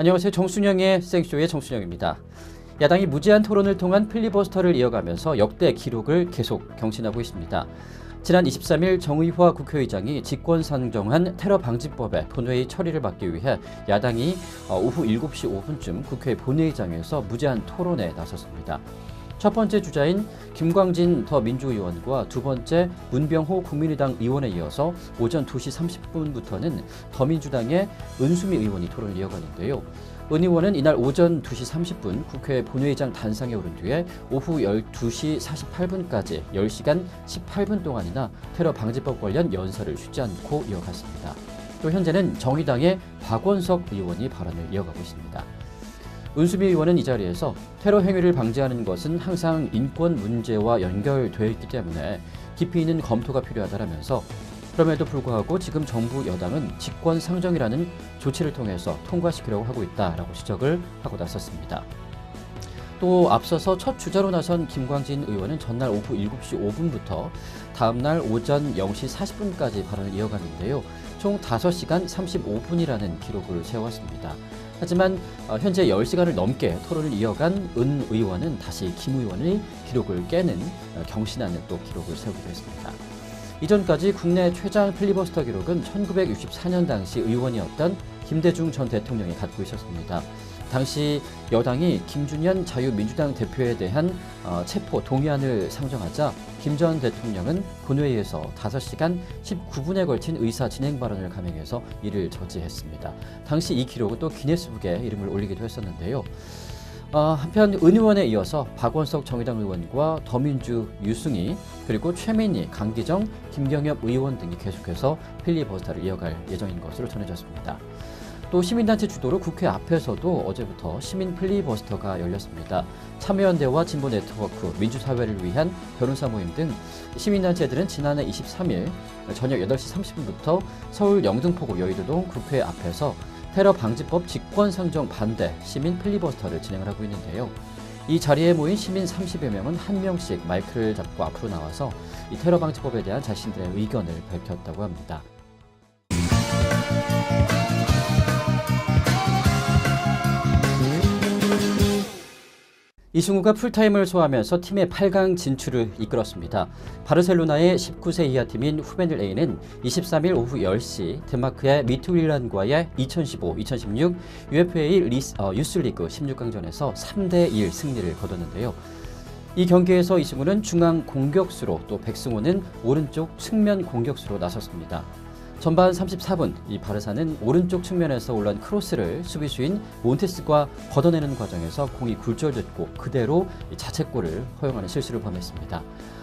안녕하세요. 정순영의 생쇼의 정순영입니다. 야당이 무제한 토론을 통한 필리버스터를 이어가면서 역대 기록을 계속 경신하고 있습니다. 지난 23일 정의화 국회의장이 직권상정한 테러방지법의 본회의 처리를 막기 위해 야당이 오후 7시 5분쯤 국회 본회의장에서 무제한 토론에 나섰습니다. 첫 번째 주자인 김광진 더민주의원과 두 번째 문병호 국민의당 의원에 이어서 오전 2시 30분부터는 더민주당의 은수미 의원이 토론을 이어가는데요. 은 의원은 이날 오전 2시 30분 국회 본회의장 단상에 오른 뒤에 오후 12시 48분까지 10시간 18분 동안이나 테러 방지법 관련 연설을 쉬지 않고 이어갔습니다. 또 현재는 정의당의 박원석 의원이 발언을 이어가고 있습니다. 은수미 의원은 이 자리에서 테러 행위를 방지하는 것은 항상 인권 문제와 연결되어 있기 때문에 깊이 있는 검토가 필요하다라면서 그럼에도 불구하고 지금 정부 여당은 직권상정이라는 조치를 통해서 통과시키려고 하고 있다라고 지적을 하고 나섰습니다. 또 앞서서 첫 주자로 나선 김광진 의원은 전날 오후 7시 5분부터 다음날 오전 0시 40분까지 발언을 이어갔는데요. 총 5시간 35분이라는 기록을 세웠습니다. 하지만 현재 10시간을 넘게 토론을 이어간 은 의원은 다시 김 의원의 기록을 깨는 경신하는 또 기록을 세우기도 했습니다. 이전까지 국내 최장 필리버스터 기록은 1964년 당시 의원이었던 김대중 전 대통령이 갖고 있었습니다. 당시 여당이 김준현 자유민주당 대표에 대한 체포 동의안을 상정하자 김 전 대통령은 본회의에서 5시간 19분에 걸친 의사 진행 발언을 감행해서 이를 저지했습니다. 당시 이 기록은 또 기네스북에 이름을 올리기도 했었는데요. 한편 은 의원에 이어서 박원석 정의당 의원과 더민주 유승희 그리고 최민희, 강기정, 김경엽 의원 등이 계속해서 필리버스터를 이어갈 예정인 것으로 전해졌습니다. 또 시민단체 주도로 국회 앞에서도 어제부터 시민 필리버스터가 열렸습니다. 참여연대와 진보네트워크, 민주사회를 위한 변호사 모임 등 시민단체들은 지난해 23일 저녁 8시 30분부터 서울 영등포구 여의도동 국회 앞에서 테러 방지법 직권상정 반대 시민 필리버스터를 진행을 하고 있는데요. 이 자리에 모인 시민 30여 명은 한 명씩 마이크를 잡고 앞으로 나와서 이 테러 방지법에 대한 자신들의 의견을 밝혔다고 합니다. 이승우가 풀타임을 소화하면서 팀의 8강 진출을 이끌었습니다. 바르셀로나의 19세 이하 팀인 후베늘 A는 23일 오후 10시 덴마크의 미투윌란과의 2015-2016 UEFA 유스리그 16강전에서 3대1 승리를 거뒀는데요. 이 경기에서 이승우는 중앙 공격수로 또 백승호는 오른쪽 측면 공격수로 나섰습니다. 전반 34분 이 바르사는 오른쪽 측면에서 올라온 크로스를 수비수인 몬테스가 걷어내는 과정에서 공이 굴절됐고 그대로 자책골을 허용하는 실수를 범했습니다.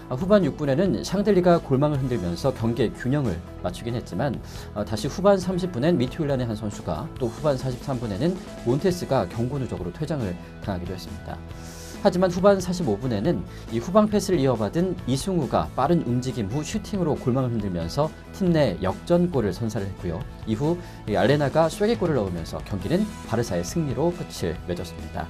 후반 6분에는 샹들리가 골망을 흔들면서 경기의 균형을 맞추긴 했지만 다시 후반 30분엔 미투윌란의 한 선수가 또 후반 43분에는 몬테스가 경고 누적으로 퇴장을 당하기도 했습니다. 하지만 후반 45분에는 이 후방 패스를 이어받은 이승우가 빠른 움직임 후 슈팅으로 골망을 흔들면서 팀 내 역전골을 선사를 했고요. 이후 알레나가 쐐기골을 넣으면서 경기는 바르사의 승리로 끝을 맺었습니다.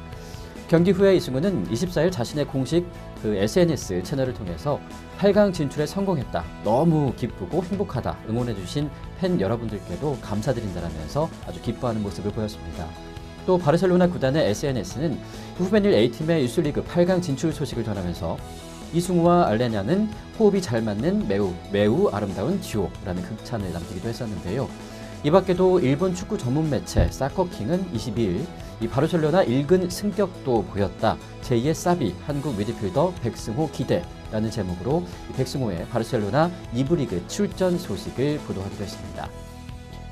경기 후에 이승우는 24일 자신의 공식 SNS 채널을 통해서 8강 진출에 성공했다. 너무 기쁘고 행복하다. 응원해주신 팬 여러분들께도 감사드린다라면서 아주 기뻐하는 모습을 보였습니다. 또 바르셀로나 구단의 SNS는 후베닐 A팀의 유스리그 8강 진출 소식을 전하면서 이승우와 알레냐는 호흡이 잘 맞는 매우 아름다운 듀오라는 극찬을 남기기도 했었는데요. 이 밖에도 일본 축구 전문 매체 사커킹은 22일 이 바르셀로나 일근 승격도 보였다. 제2의 사비 한국 미드필더 백승호 기대라는 제목으로 백승호의 바르셀로나 2부 리그 출전 소식을 보도하기도 했습니다.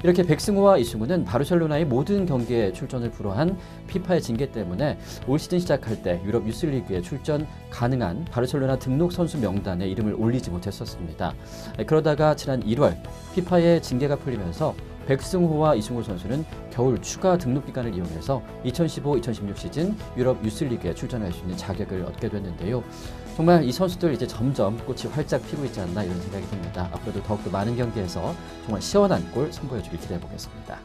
이렇게 백승호와 이승우는 바르셀로나의 모든 경기에 출전을 불허한 피파의 징계 때문에 올 시즌 시작할 때 유럽 유스리그에 출전 가능한 바르셀로나 등록 선수 명단에 이름을 올리지 못했었습니다. 그러다가 지난 1월 피파의 징계가 풀리면서 백승호와 이승우 선수는 겨울 추가 등록 기간을 이용해서 2015-2016 시즌 유럽 유스리그에 출전할 수 있는 자격을 얻게 됐는데요. 정말 이 선수들 이제 점점 꽃이 활짝 피고 있지 않나 이런 생각이 듭니다. 앞으로도 더욱더 많은 경기에서 정말 시원한 골 선보여주길 기대해 보겠습니다.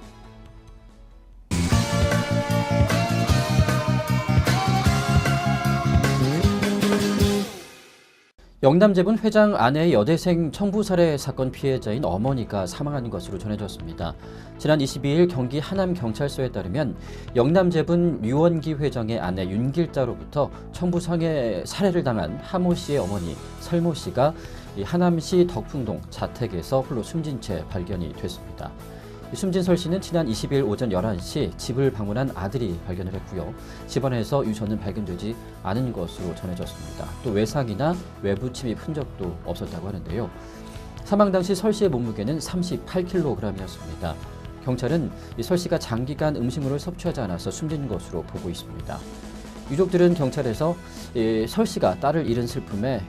영남재분 회장 아내의 여대생 청부 살해 사건 피해자인 어머니가 사망한 것으로 전해졌습니다. 지난 22일 경기 하남경찰서에 따르면 영남재분 류원기 회장의 아내 윤길자로부터 청부 살해를 당한 하모 씨의 어머니 설모 씨가 하남시 덕풍동 자택에서 홀로 숨진 채 발견이 됐습니다. 숨진 설 씨는 지난 20일 오전 11시 집을 방문한 아들이 발견을 했고요. 집안에서 유서는 발견되지 않은 것으로 전해졌습니다. 또 외상이나 외부 침입 흔적도 없었다고 하는데요. 사망 당시 설 씨의 몸무게는 38kg이었습니다. 경찰은 설 씨가 장기간 음식물을 섭취하지 않아서 숨진 것으로 보고 있습니다. 유족들은 경찰에서 설 씨가 딸을 잃은 슬픔에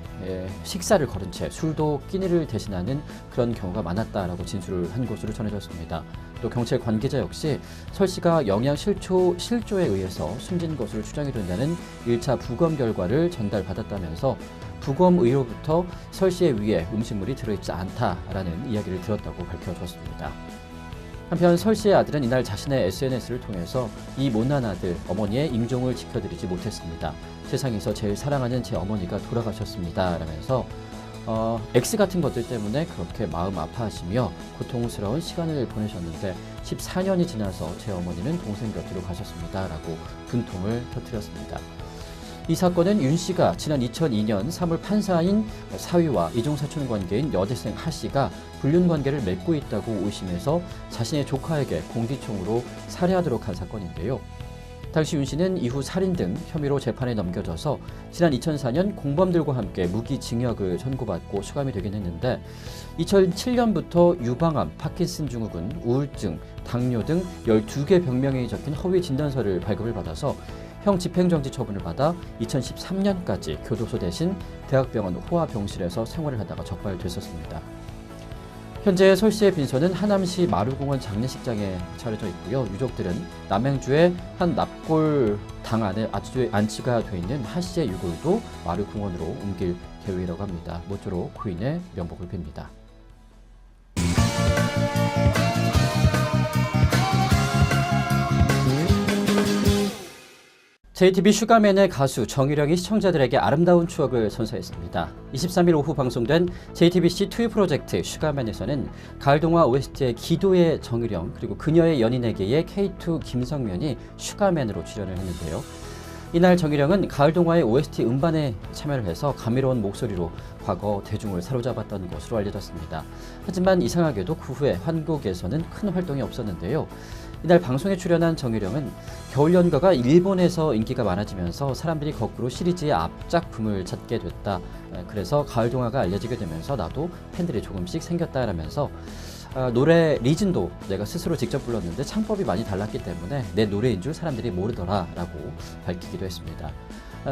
식사를 거른 채 술도 끼니를 대신하는 그런 경우가 많았다라고 진술을 한 것으로 전해졌습니다. 또 경찰 관계자 역시 설 씨가 영양실조에 의해서 숨진 것으로 추정이 된다는 1차 부검 결과를 전달받았다면서 부검의로부터 설 씨의 위에 음식물이 들어있지 않다라는 이야기를 들었다고 밝혀졌습니다. 한편 설 씨의 아들은 이날 자신의 SNS를 통해서 이 못난 아들 어머니의 임종을 지켜드리지 못했습니다. 세상에서 제일 사랑하는 제 어머니가 돌아가셨습니다. 라면서 X 같은 것들 때문에 그렇게 마음 아파하시며 고통스러운 시간을 보내셨는데 14년이 지나서 제 어머니는 동생 곁으로 가셨습니다. 라고 분통을 터뜨렸습니다. 이 사건은 윤 씨가 지난 2002년 3월 판사인 사위와 이종사촌 관계인 여대생 하 씨가 불륜 관계를 맺고 있다고 의심해서 자신의 조카에게 공기총으로 살해하도록 한 사건인데요. 당시 윤 씨는 이후 살인 등 혐의로 재판에 넘겨져서 지난 2004년 공범들과 함께 무기징역을 선고받고 수감이 되긴 했는데 2007년부터 유방암, 파킨슨 증후군, 우울증, 당뇨 등 12개 병명이 적힌 허위 진단서를 발급을 받아서 형 집행정지 처분을 받아 2013년까지 교도소 대신 대학병원 호화병실에서 생활을 하다가 적발됐었습니다. 현재 설 씨의 빈소는 하남시 마루공원 장례식장에 차려져 있고요. 유족들은 남양주의 한 납골 당 안에 안치가 돼 있는 하 씨의 유골도 마루공원으로 옮길 계획이라고 합니다. 모쪼록 고인의 명복을 빕니다. JTBC 슈가맨의 가수 정유령이 시청자들에게 아름다운 추억을 선사했습니다. 23일 오후 방송된 JTBC 트위 프로젝트 슈가맨에서는 가을동화 OST의 기도의 정유령 그리고 그녀의 연인에게의 K2 김성면이 슈가맨으로 출연을 했는데요. 이날 정유령은 가을동화의 OST 음반에 참여를 해서 감미로운 목소리로 과거 대중을 사로잡았던 것으로 알려졌습니다. 하지만 이상하게도 그 후에 한국에서는 큰 활동이 없었는데요. 이날 방송에 출연한 정유령은 겨울연가가 일본에서 인기가 많아지면서 사람들이 거꾸로 시리즈의 앞작품을 찾게 됐다. 그래서 가을동화가 알려지게 되면서 나도 팬들이 조금씩 생겼다라면서 노래 리즌도 내가 스스로 직접 불렀는데 창법이 많이 달랐기 때문에 내 노래인 줄 사람들이 모르더라라고 밝히기도 했습니다.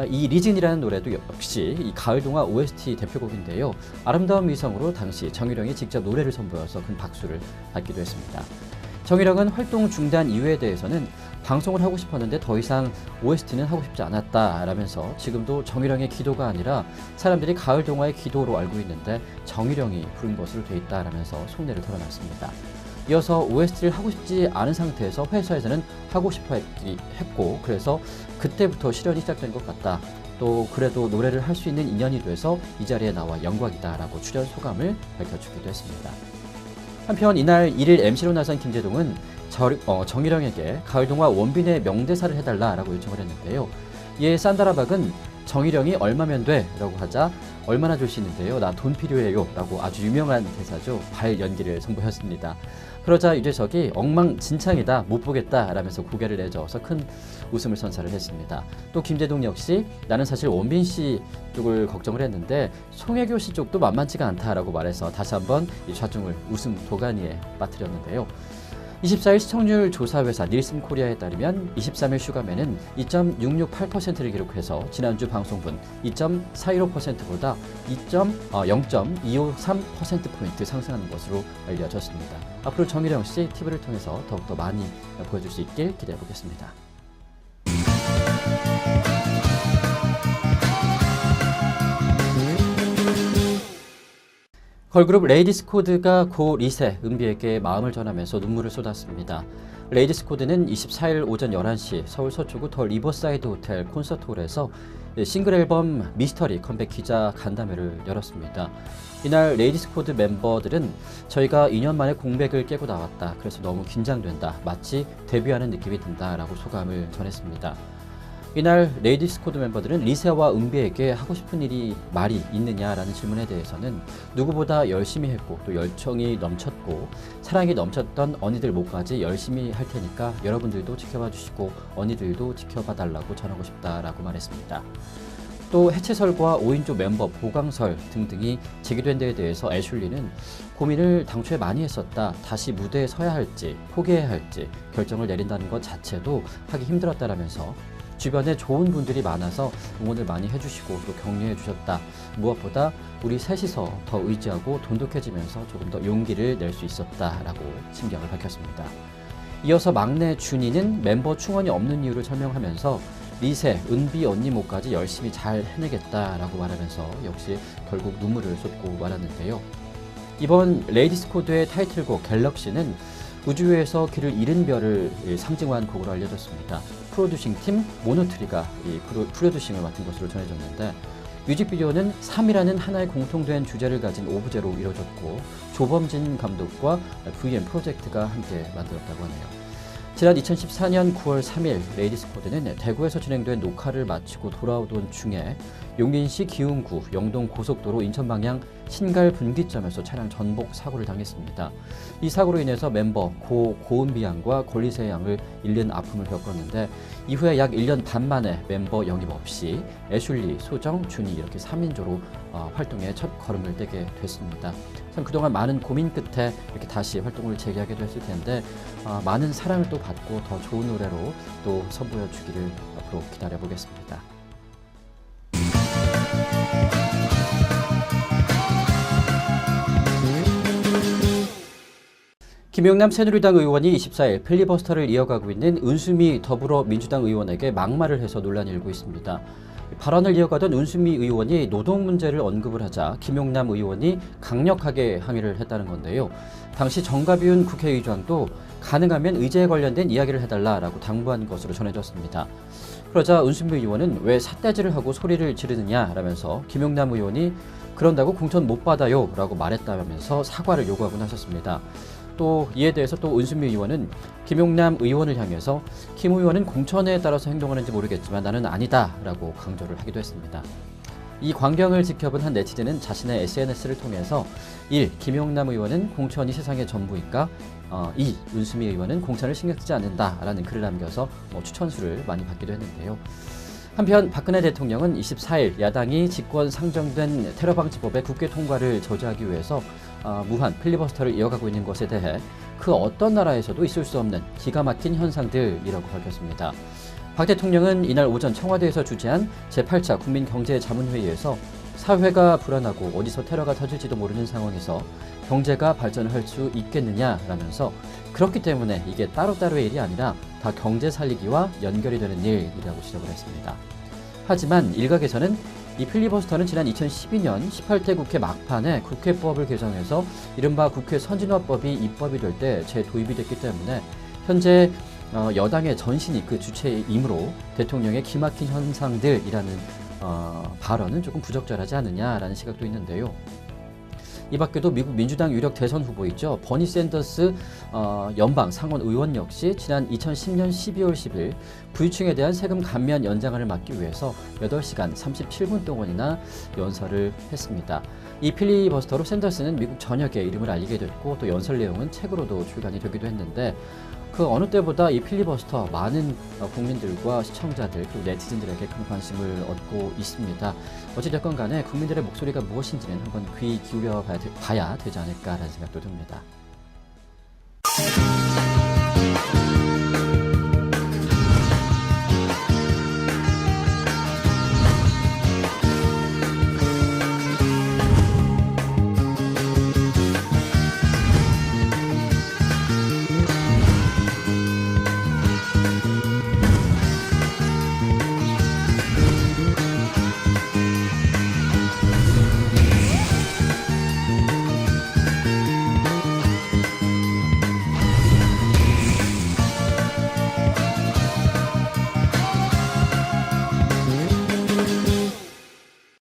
이 리즌이라는 노래도 역시 이 가을동화 OST 대표곡인데요. 아름다운 미성으로 당시 정유령이 직접 노래를 선보여서 큰 박수를 받기도 했습니다. 정유령은 활동 중단 이유에 대해서는 방송을 하고 싶었는데 더 이상 OST는 하고 싶지 않았다라면서 지금도 정유령의 기도가 아니라 사람들이 가을동화의 기도로 알고 있는데 정유령이 부른 것으로 돼 있다라면서 속내를 털어놨습니다. 이어서 OST를 하고 싶지 않은 상태에서 회사에서는 하고 싶어 했고 그래서 그때부터 실현이 시작된 것 같다. 또 그래도 노래를 할 수 있는 인연이 돼서 이 자리에 나와 영광이다라고 출연 소감을 밝혀주기도 했습니다. 한편 이날 1일 MC로 나선 김재동은 정유령에게 가을동화 원빈의 명대사를 해달라라고 요청을 했는데요. 이에 산다라박은 정유령이 얼마면 돼? 라고 하자 얼마나 줄 수 있는데요. 나 돈 필요해요 라고 아주 유명한 대사죠. 발 연기를 선보였습니다. 그러자 유재석이 엉망진창이다 못 보겠다 라면서 고개를 내저어서 큰 웃음을 선사를 했습니다. 또 김재동 역시 나는 사실 원빈 씨 쪽을 걱정을 했는데 송혜교 씨 쪽도 만만치가 않다라고 말해서 다시 한번 이 좌중을 웃음 도가니에 빠뜨렸는데요. 24일 시청률 조사회사 닐슨 코리아에 따르면 23일 슈가맨은 2.668%를 기록해서 지난주 방송분 2.415%보다 0.253%포인트 상승하는 것으로 알려졌습니다. 앞으로 정유령 씨 TV를 통해서 더욱더 많이 보여줄 수 있길 기대해 보겠습니다. 걸그룹 레이디스 코드가 고 리세 은비에게 마음을 전하면서 눈물을 쏟았습니다. 레이디스 코드는 24일 오전 11시 서울 서초구 더 리버사이드 호텔 콘서트홀에서 싱글 앨범 미스터리 컴백 기자 간담회를 열었습니다. 이날 레이디스 코드 멤버들은 저희가 2년 만에 공백을 깨고 나왔다. 그래서 너무 긴장된다. 마치 데뷔하는 느낌이 든다라고 소감을 전했습니다. 이날 레이디스 코드 멤버들은 리세와 은비에게 하고 싶은 말이 있느냐라는 질문에 대해서는 누구보다 열심히 했고 또 열정이 넘쳤고 사랑이 넘쳤던 언니들 몫까지 열심히 할 테니까 여러분들도 지켜봐 주시고 언니들도 지켜봐 달라고 전하고 싶다라고 말했습니다. 또 해체설과 5인조 멤버 보강설 등등이 제기된 데에 대해서 애슐리는 고민을 당초에 많이 했었다. 다시 무대에 서야 할지 포기해야 할지 결정을 내린다는 것 자체도 하기 힘들었다라면서 주변에 좋은 분들이 많아서 응원을 많이 해주시고 또 격려해 주셨다. 무엇보다 우리 셋이서 더 의지하고 돈독해지면서 조금 더 용기를 낼 수 있었다라고 심경을 밝혔습니다. 이어서 막내 준이는 멤버 충원이 없는 이유를 설명하면서 리세, 은비 언니 몫까지 열심히 잘 해내겠다라고 말하면서 역시 결국 눈물을 쏟고 말았는데요. 이번 레이디스 코드의 타이틀곡 갤럭시는 우주에서 길을 잃은 별을 상징한 곡으로 알려졌습니다. 프로듀싱 팀 모노트리가 이 프로듀싱을 맡은 것으로 전해졌는데 뮤직비디오는 3이라는 하나의 공통된 주제를 가진 오브제로 이루어졌고 조범진 감독과 VM 프로젝트가 함께 만들었다고 하네요. 지난 2014년 9월 3일 레이디스 코드는 대구에서 진행된 녹화를 마치고 돌아오던 중에 용인시 기흥구 영동 고속도로 인천 방향 신갈 분기점에서 차량 전복 사고를 당했습니다. 이 사고로 인해서 멤버 고은비 양과 권리세 양을 잃는 아픔을 겪었는데 이후에 약 1년 반 만에 멤버 영입 없이 애슐리, 소정, 준이 이렇게 3인조로 활동에 첫 걸음을 떼게 됐습니다. 참 그동안 많은 고민 끝에 이렇게 다시 활동을 재개하게 됐을 텐데 많은 사랑을 또 받고 더 좋은 노래로 또 선보여 주기를 앞으로 기다려 보겠습니다. 김용남 새누리당 의원이 24일 필리버스터를 이어가고 있는 은수미 더불어민주당 의원에게 막말을 해서 논란이 일고 있습니다. 발언을 이어가던 은수미 의원이 노동 문제를 언급을 하자 김용남 의원이 강력하게 항의를 했다는 건데요. 당시 정가비운 국회의장도 가능하면 의제에 관련된 이야기를 해달라라고 당부한 것으로 전해졌습니다. 그러자 은수미 의원은 왜 삿대질을 하고 소리를 지르느냐라면서 김용남 의원이 그런다고 공천 못 받아요 라고 말했다면서 사과를 요구하고 나섰습니다. 또 이에 대해서 또 은수미 의원은 김용남 의원을 향해서 김 의원은 공천에 따라서 행동하는지 모르겠지만 나는 아니다 라고 강조를 하기도 했습니다. 이 광경을 지켜본 한 네티즌은 자신의 SNS를 통해서 1. 김용남 의원은 공천이 세상의 전부인가? 2. 은수미 의원은 공천을 신경 쓰지 않는다라는 글을 남겨서 추천수를 많이 받기도 했는데요. 한편 박근혜 대통령은 24일 야당이 집권 상정된 테러방지법의 국회 통과를 저지하기 위해서 무한 필리버스터를 이어가고 있는 것에 대해 그 어떤 나라에서도 있을 수 없는 기가 막힌 현상들이라고 밝혔습니다. 박 대통령은 이날 오전 청와대에서 주재한 제8차 국민경제자문회의에서 사회가 불안하고 어디서 테러가 터질지도 모르는 상황에서 경제가 발전할 수 있겠느냐라면서 그렇기 때문에 이게 따로따로의 일이 아니라 다 경제 살리기와 연결이 되는 일이라고 지적을 했습니다. 하지만 일각에서는 이 필리버스터는 지난 2012년 18대 국회 막판에 국회법을 개정해서 이른바 국회 선진화법이 입법이 될 때 재도입이 됐기 때문에 현재 여당의 전신이 그 주체이므로 대통령의 기막힌 현상들이라는 발언은 조금 부적절하지 않느냐라는 시각도 있는데요. 이 밖에도 미국 민주당 유력 대선 후보이죠. 버니 샌더스 연방 상원 의원 역시 지난 2010년 12월 10일 부유층에 대한 세금 감면 연장안을 막기 위해서 8시간 37분 동안이나 연설을 했습니다. 이 필리버스터로 샌더스는 미국 전역에 이름을 알리게 됐고 또 연설 내용은 책으로도 출간이 되기도 했는데 그 어느 때보다 이 필리버스터 많은 국민들과 시청자들 또 네티즌들에게 큰 관심을 얻고 있습니다. 어찌됐건 간에 국민들의 목소리가 무엇인지는 한번 귀 기울여 봐야 되지 않을까라는 생각도 듭니다.